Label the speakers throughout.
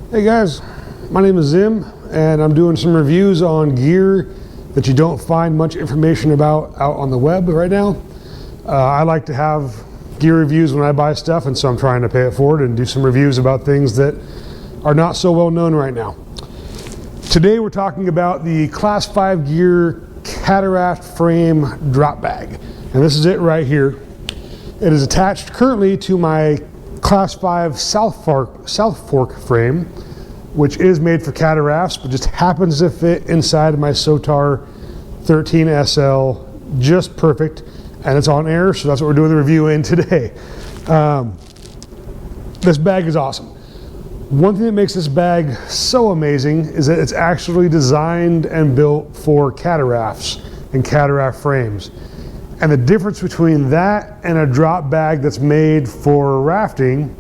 Speaker 1: Hey guys, my name is Zim and I'm doing some reviews on gear that you don't find much information about out on the web right now. I like to have gear reviews when I buy stuff, and so I'm trying to pay it forward and do some reviews about things that are not so well known right now. Today we're talking about the Class 5 gear Cataraft frame drop bag, and this is it right here. It is attached currently to my Class 5 South Fork frame, which is made for catarafts, but just happens to fit inside of my Sotar 13 SL just perfect, and it's on air, so that's what we're doing the review in today. This bag is awesome. One thing that makes this bag so amazing is that it's actually designed and built for catarafts and cataraft frames. And the difference between that and a drop bag that's made for rafting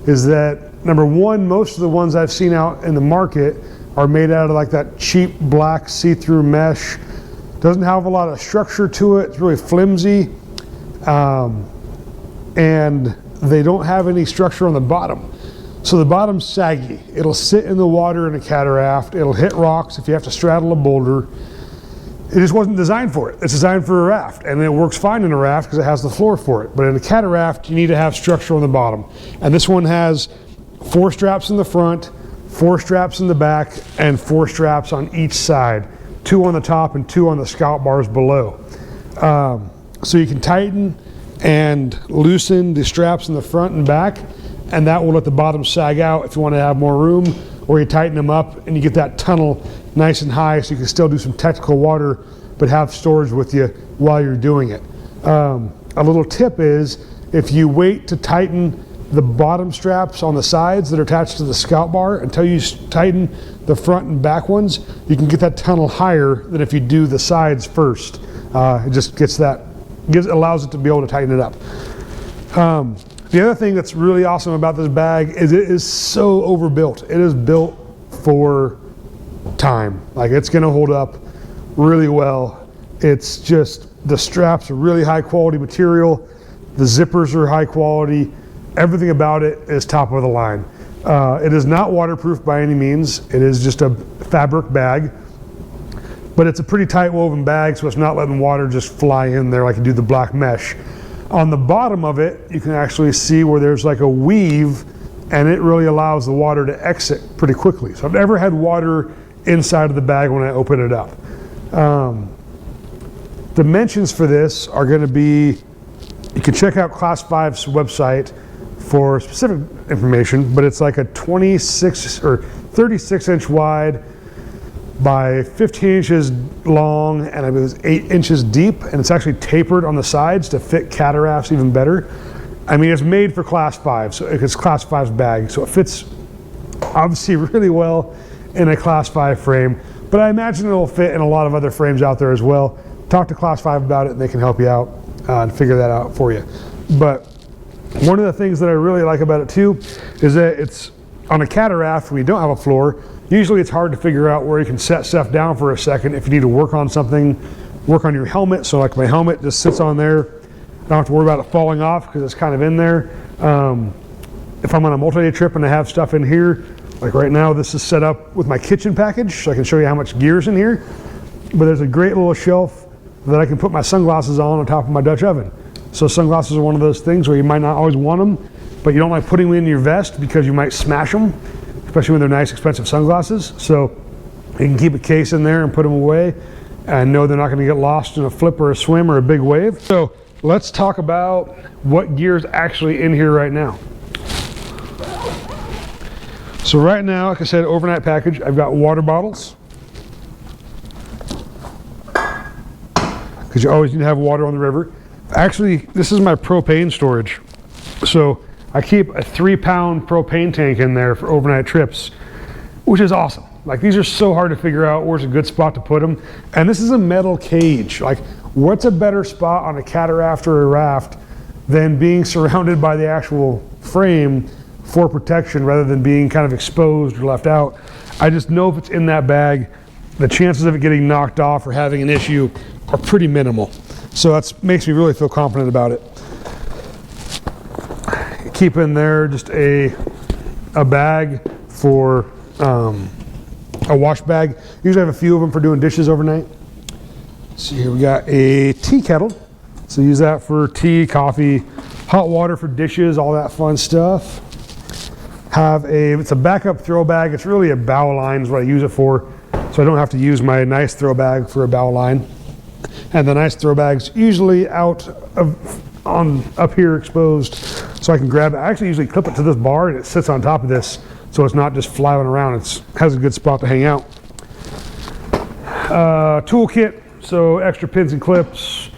Speaker 1: is that, number one, most of the ones I've seen out in the market are made out of like that cheap black see-through mesh. Doesn't have a lot of structure to it. It's really flimsy. And they don't have any structure on the bottom. So the bottom's saggy. It'll sit in the water in a cataraft. It'll hit rocks if you have to straddle a boulder. It just wasn't designed for it. It's designed for a raft, and it works fine in a raft because it has the floor for it. But in a cataraft, you need to have structure on the bottom. And this one has 4 straps in the front, 4 straps in the back, and 4 straps on each side. 2 on the top and 2 on the scout bars below. So you can tighten and loosen the straps in the front and back, and that will let the bottom sag out if you want to have more room, or you tighten them up and you get that tunnel nice and high so you can still do some technical water but have storage with you while you're doing it. A little tip is, if you wait to tighten the bottom straps on the sides that are attached to the scout bar until you tighten the front and back ones, you can get that tunnel higher than if you do the sides first. It just allows it to be able to tighten it up. The other thing that's really awesome about this bag is it is so overbuilt. It is built for time. Like, it's gonna hold up really well. It's just, the straps are really high quality material. The zippers are high quality. Everything about it is top of the line. It is not waterproof by any means. It is just a fabric bag, but it's a pretty tight woven bag, so it's not letting water just fly in there like you do the black mesh. On the bottom of it, you can actually see where there's like a weave, and it really allows the water to exit pretty quickly. So I've never had water inside of the bag when I open it up. Dimensions for this are going to be, you can check out Class 5's website for specific information, but it's like a 26 or 36 inch wide by 15 inches long, and I believe it's 8 inches deep, and it's actually tapered on the sides to fit catarafts even better. I mean, it's made for Class 5, so it's Class 5's bag, so it fits obviously really well in a Class 5 frame, but I imagine it'll fit in a lot of other frames out there as well. Talk to Class 5 about it and they can help you out and figure that out for you. But one of the things that I really like about it too is that it's on a cataraft when you don't have a floor. Usually it's hard to figure out where you can set stuff down for a second if you need to work on something, work on your helmet. So like my helmet just sits on there. I don't have to worry about it falling off because it's kind of in there. If I'm on a multi-day trip and I have stuff in here, like right now, this is set up with my kitchen package, so I can show you how much gear's in here. But there's a great little shelf that I can put my sunglasses on top of my Dutch oven. So sunglasses are one of those things where you might not always want them, but you don't like putting them in your vest because you might smash them, especially when they're nice, expensive sunglasses. So you can keep a case in there and put them away and know they're not going to get lost in a flip or a swim or a big wave. So let's talk about what gear is actually in here right now. So right now, like I said, overnight package, I've got water bottles, because you always need to have water on the river. Actually, this is my propane storage. So I keep a 3-pound propane tank in there for overnight trips, which is awesome. Like, these are so hard to figure out where's a good spot to put them. And this is a metal cage. Like, what's a better spot on a cataraft or a raft than being surrounded by the actual frame for protection rather than being kind of exposed or left out? I just know if it's in that bag, the chances of it getting knocked off or having an issue are pretty minimal. So that makes me really feel confident about it. Keep in there just a bag for a wash bag. Usually I have a few of them for doing dishes overnight. So here we got a tea kettle. So use that for tea, coffee, hot water for dishes, all that fun stuff. It's a backup throw bag. It's really a bow line is what I use it for. So I don't have to use my nice throw bag for a bow line. And the nice throw bag's usually up here exposed, so I can grab it. I actually usually clip it to this bar and it sits on top of this, so it's not just flying around. It has a good spot to hang out. Toolkit, so extra pins and clips,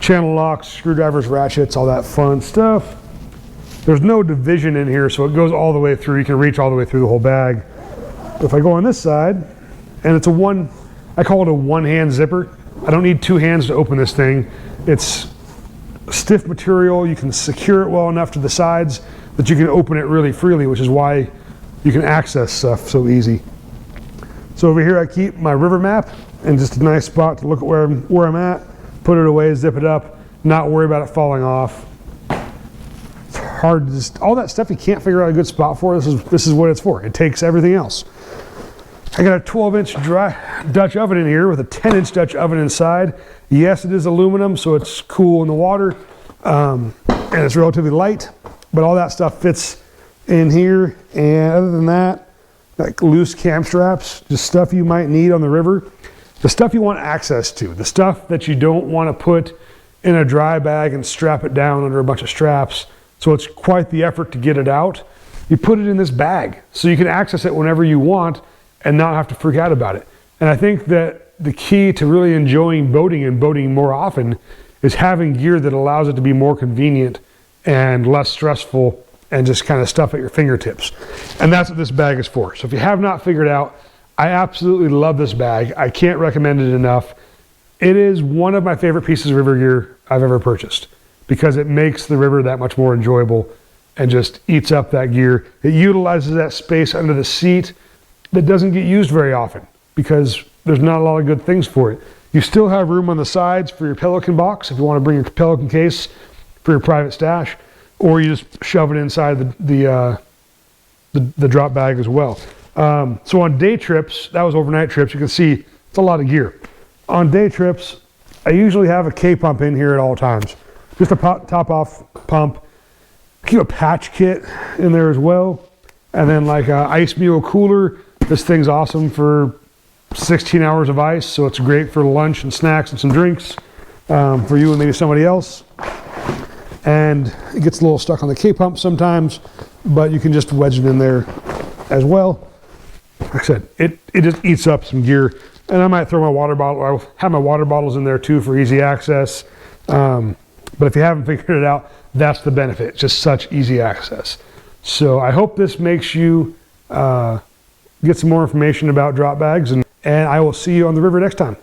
Speaker 1: channel locks, screwdrivers, ratchets, all that fun stuff. There's no division in here, so it goes all the way through. You can reach all the way through the whole bag. If I go on this side, and it's I call it a one-hand zipper. I don't need two hands to open this thing. It's stiff material. You can secure it well enough to the sides that you can open it really freely, which is why you can access stuff so easy. So over here I keep my river map, and just a nice spot to look at where I'm at, put it away, zip it up, not worry about it falling off. It's hard to all that stuff you can't figure out a good spot for. This is what it's for. It takes everything else. I got a 12-inch Dutch oven in here with a 10-inch Dutch oven inside. Yes, it is aluminum, so it's cool in the water, and it's relatively light, but all that stuff fits in here. And other than that, like loose cam straps, just stuff you might need on the river. The stuff you want access to, the stuff that you don't want to put in a dry bag and strap it down under a bunch of straps, so it's quite the effort to get it out. You put it in this bag, so you can access it whenever you want and not have to freak out about it. And I think that the key to really enjoying boating and boating more often is having gear that allows it to be more convenient and less stressful and just kind of stuff at your fingertips. And that's what this bag is for. So if you have not figured out, I absolutely love this bag. I can't recommend it enough. It is one of my favorite pieces of river gear I've ever purchased because it makes the river that much more enjoyable and just eats up that gear. It utilizes that space under the seat that doesn't get used very often because there's not a lot of good things for it. You still have room on the sides for your Pelican box if you want to bring your Pelican case for your private stash, or you just shove it inside the drop bag as well. So on day trips, that was overnight trips, you can see it's a lot of gear. On day trips, I usually have a K-pump in here at all times. Just a top off pump. Keep a patch kit in there as well. And then like a ice mule cooler. This thing's awesome for 16 hours of ice, so it's great for lunch and snacks and some drinks for you and maybe somebody else. And it gets a little stuck on the K-pump sometimes, but you can just wedge it in there as well. Like I said, it just eats up some gear. And I might throw my water bottle, or I'll have my water bottles in there too for easy access. But if you haven't figured it out, that's the benefit. It's just such easy access. So I hope this makes you get some more information about drop bags, and I will see you on the river next time.